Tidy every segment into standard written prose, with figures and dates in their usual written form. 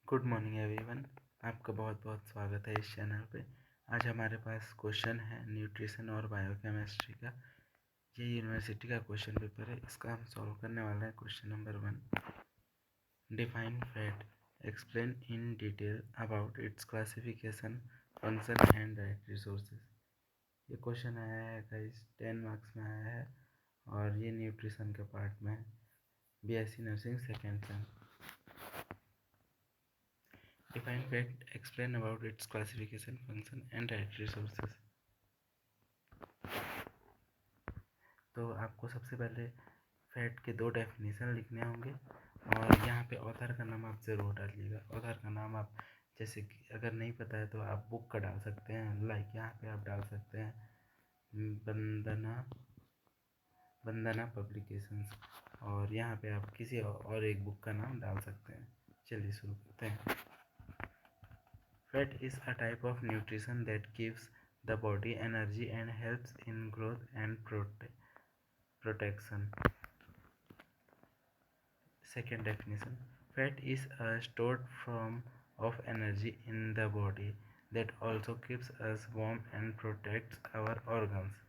Good morning everyone. आपका बहुत बहुत स्वागत है इस चैनल पे। आज हमारे पास क्वेश्चन है न्यूट्रिशन और बायोकेमिस्ट्री का। ये यूनिवर्सिटी का क्वेश्चन पेपर है, इसका हम सॉल्व करने वाले हैं। Question number 1, define fat, explain in detail about it's classification, function and diet resources. ये क्वेश्चन आया है गाइस, 10 मार्क्स में आया है और ये न्यूट्रिशन के पार्ट में है। BSc nursing second same. Define fact, explain about its classification, function and dietary sources। तो आपको सबसे पहले फैट के 2 डेफिनेशन लिखने होंगे और यहाँ पे ऑथर का नाम आप ज़रूर डालिएगा। ऑथर का नाम आप जैसे कि अगर नहीं पता है तो आप बुक का डाल सकते हैं, लाइक यहाँ पे आप डाल सकते हैं वंदना पब्लिकेशंस, और यहाँ पे आप किसी और एक बुक का नाम डाल सकते हैं। चलिए शुरू करते हैं। Fat is a type of nutrition that gives the body energy and helps in growth and protection. Second definition, fat is a stored form of energy in the body that also keeps us warm and protects our organs.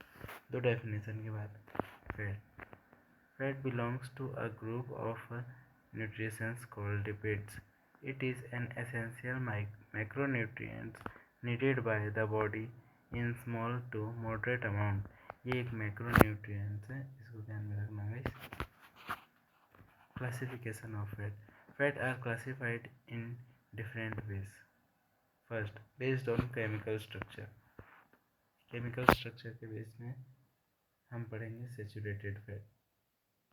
दो definition के बाद fat belongs to a group of nutrients called lipids. It is an essential macronutrient needed by the body in small to moderate amount. ये एक macronutrients है, इसको ध्यान में रखना guys. Classification of fat are classified in different ways. First, based on chemical structure. Chemical structure के base में हम पढ़ेंगे saturated fat.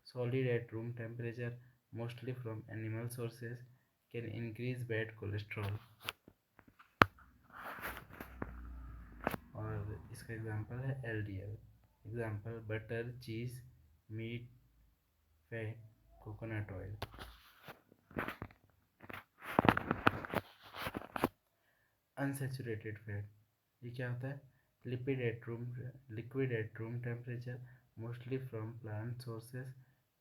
Solid at room temperature, mostly from animal sources, can increase bad cholesterol। और इसका example है LDL। Example butter, cheese, meat, fat, coconut oil. Unsaturated fat, ये क्या होता है? Liquid at room temperature, mostly from plant sources,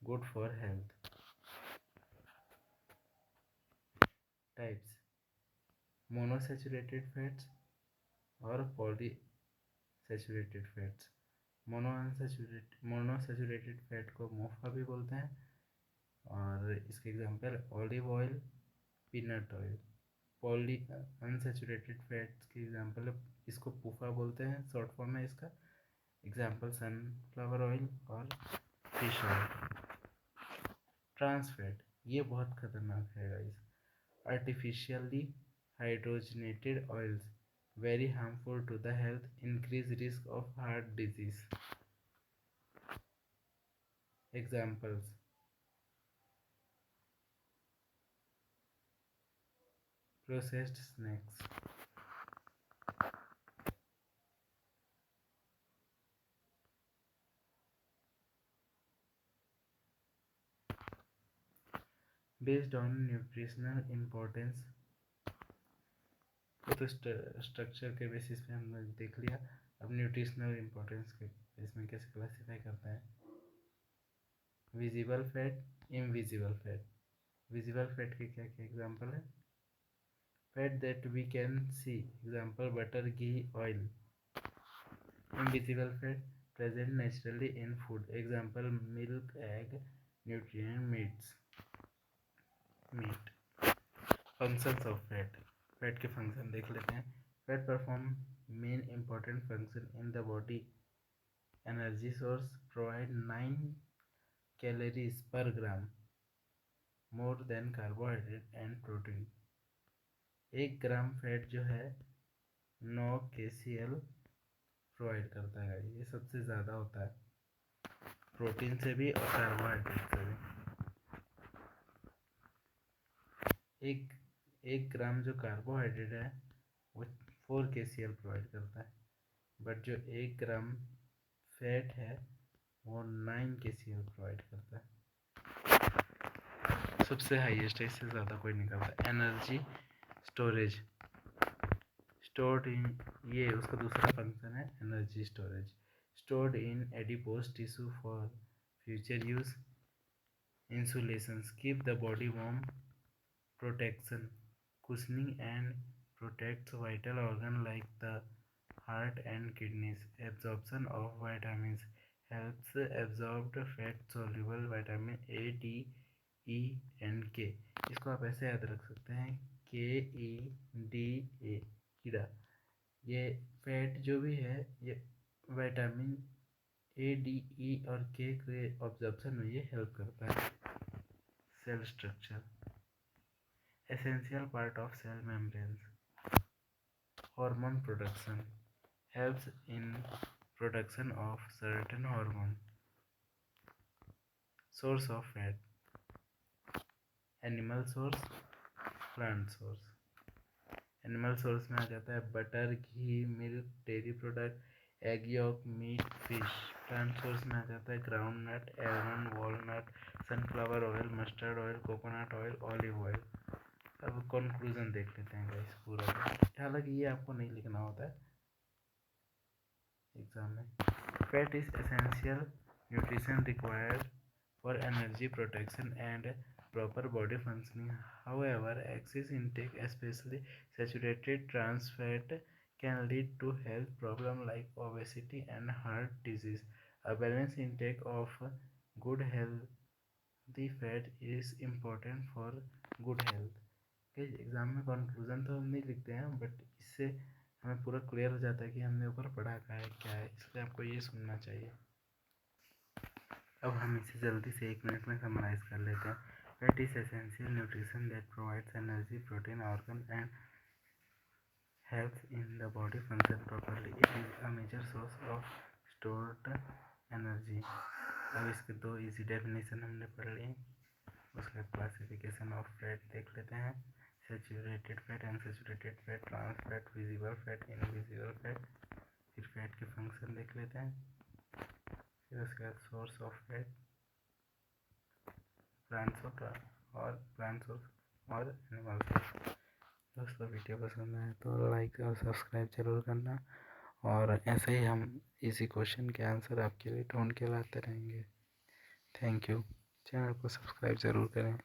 good for health. Types, monounsaturated fats और polyunsaturated fats. Monounsaturated fat को MUFA भी बोलते हैं और इसके example olive oil, peanut oil. Poly unsaturated fats के एग्जांपल, इसको पूफा बोलते हैं, शॉर्ट फॉर्म है इसका। एग्जांपल सनफ्लावर ऑयल और फिश ऑयल। ट्रांस फैट, ये बहुत खतरनाक है guys. Artificially hydrogenated oils, very harmful to the health, increase risk of heart disease। Examples, processed snacks, based on nutritional importance। तो स्ट्रक्चर के basis पे हमने देख लिया। अब न्यूट्रिशनल इम्पोर्टेंस के इसमें कैसे क्लासीफाई करते हैं। Visible fat, invisible fat. Visible fat के क्या क्या एग्जांपल है? Fat that we can see, example butter, ghee, oil. Invisible fat, present naturally in food, example milk, egg, nutrient meat. Functions of fat, fat के function देख लेते हैं। Fat perform main important function in the body. Energy source, provide 9 calories per gram more than carbohydrate and protein. 1 gram fat जो है 9 KCl provide करता है। ये सबसे ज़्यादा होता है, प्रोटीन से भी और कार्बोहाइड्रेट से भी। एक ग्राम जो कार्बोहाइड्रेट है वो 4 KCl प्रोवाइड करता है, बट जो 1 ग्राम फैट है वो 9 KCl प्रोवाइड करता है। सबसे हाईएस्ट है, इससे ज़्यादा कोई नहीं करता। एनर्जी स्टोरेज, स्टोर्ड इन, ये उसका दूसरा फंक्शन है energy storage. Stored in adipose tissue for future use. Insulation, keep the body warm, protection. cushioning and protects vital organs like the heart and kidneys. Absorption of vitamins helps absorb fat soluble vitamin A, D, E and K. इसको आप ऐसे याद रख सकते हैं KEDA कीड़ा। ये fat जो भी है ये विटामिन A, D, E और K के ऑब्जॉर्प्शन में ये हेल्प करता है। Cell structure essential part of cell membranes. Hormone production helps in production of certain hormone. Source of fat animal source plant source. Animal source में आ जाता है butter, ghee, milk, dairy product, egg yolk, meat, fish. Plant source में आ जाता है groundnut, almond, walnut, sunflower oil, mustard oil, coconut oil, olive oil. अब conclusion देख लेते हैं गाइस पूरा। हालांकि ये आपको नहीं लिखना होता है एग्जाम में। Fat is essential nutrition required for energy protection and proper body functioning. However, excess intake, especially saturated trans fat, can lead to health problems like obesity and heart disease. A balanced intake of good healthy fat is important for good health. Exam में conclusion तो हम नहीं लिखते हैं, but इससे हमें पूरा clear हो जाता है कि हमने ऊपर पढ़ा क्या है, इसलिए आपको ये सुनना चाहिए। अब हम इसे जल्दी से 1 मिनट में समराइज कर लेते हैं। Fat is essential nutrition that provides energy, protein, organ and helps in the body function properly. It is a major source of stored energy. अब इसके 2 इजी डेफिनेशन हमने पढ़ ली। उसका क्लासिफिकेशन ऑफ फैट देख लेते हैं। Saturated fat, unsaturated fat, trans fat, visible fat, invisible fat. फिर fat के फंक्शन देख लेते हैं। फिर उसके बाद source of fat, plant source और एनिमल सोर्स। दोस्तों वीडियो पसंद आए तो लाइक और सब्सक्राइब जरूर करना, और ऐसे ही हम इसी क्वेश्चन के आंसर आपके लिए ढूंढ के लाते रहेंगे। Thank you. चैनल को सब्सक्राइब ज़रूर करें।